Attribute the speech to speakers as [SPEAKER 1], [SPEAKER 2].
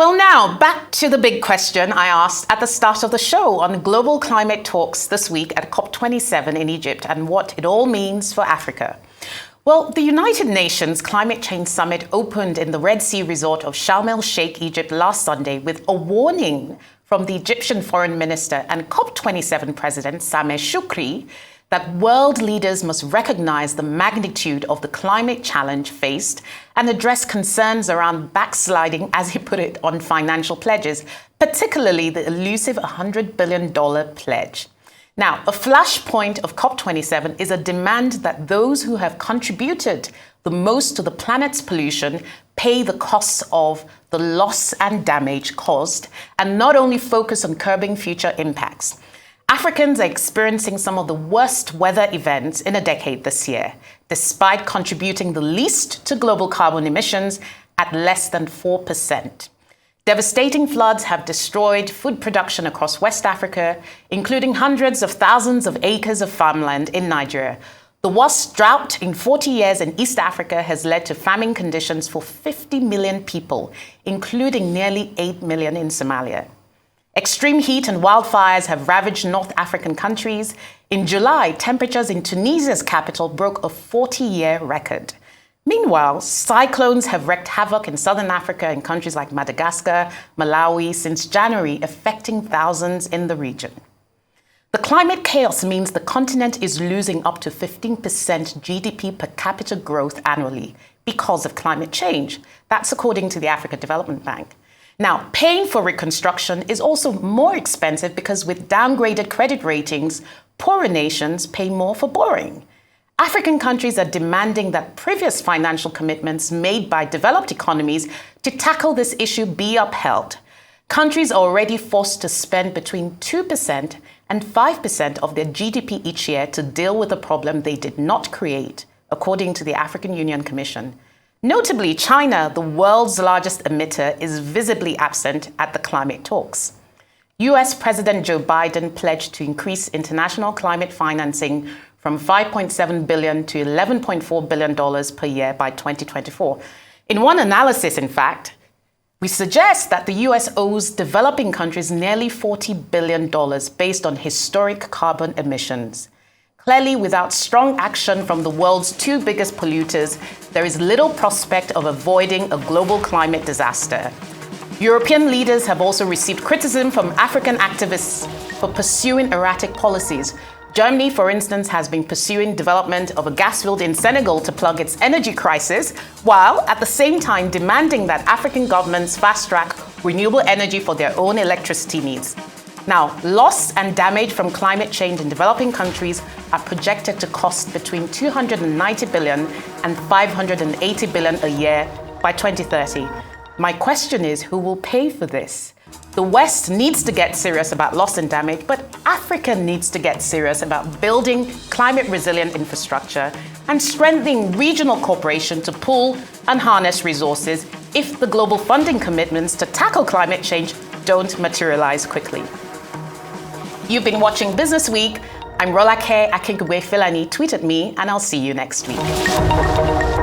[SPEAKER 1] Well, now, back to the big question I asked at the start of the show on global climate talks this week at COP27 in Egypt and what it all means for Africa. Well, the United Nations Climate Change Summit opened in the Red Sea resort of Sharm el-Sheikh, Egypt last Sunday with a warning from the Egyptian Foreign Minister and COP27 President Sameh Shoukry that world leaders must recognize the magnitude of the climate challenge faced and address concerns around backsliding, as he put it, on financial pledges, particularly the elusive $100 billion pledge. Now, a flashpoint of COP27 is a demand that those who have contributed the most to the planet's pollution pay the costs of the loss and damage caused, and not only focus on curbing future impacts. Africans are experiencing some of the worst weather events in a decade this year, despite contributing the least to global carbon emissions at less than 4%. Devastating floods have destroyed food production across West Africa, including hundreds of thousands of acres of farmland in Nigeria. The worst drought in 40 years in East Africa has led to famine conditions for 50 million people, including nearly 8 million in Somalia. Extreme heat and wildfires have ravaged North African countries. In July, temperatures in Tunisia's capital broke a 40-year record. Meanwhile, cyclones have wreaked havoc in southern Africa and countries like Madagascar, Malawi since January, affecting thousands in the region. The climate chaos means the continent is losing up to 15% GDP per capita growth annually because of climate change. That's according to the Africa Development Bank. Now, paying for reconstruction is also more expensive because with downgraded credit ratings, poorer nations pay more for borrowing. African countries are demanding that previous financial commitments made by developed economies to tackle this issue be upheld. Countries are already forced to spend between 2% and 5% of their GDP each year to deal with a problem they did not create, according to the African Union Commission. Notably, China, the world's largest emitter, is visibly absent at the climate talks. US President Joe Biden pledged to increase international climate financing from $5.7 billion to $11.4 billion per year by 2024. In one analysis, in fact, we suggest that the US owes developing countries nearly $40 billion based on historic carbon emissions. Clearly, without strong action from the world's two biggest polluters, there is little prospect of avoiding a global climate disaster. European leaders have also received criticism from African activists for pursuing erratic policies. Germany, for instance, has been pursuing development of a gas field in Senegal to plug its energy crisis, while at the same time demanding that African governments fast-track renewable energy for their own electricity needs. Now, loss and damage from climate change in developing countries are projected to cost between $290 billion and $580 billion a year by 2030. My question is, who will pay for this? The West needs to get serious about loss and damage, but Africa needs to get serious about building climate-resilient infrastructure and strengthening regional cooperation to pool and harness resources if the global funding commitments to tackle climate change don't materialize quickly. You've been watching Business Week. I'm Rolake Akinkugbe Filani. Tweet at me, and I'll see you next week.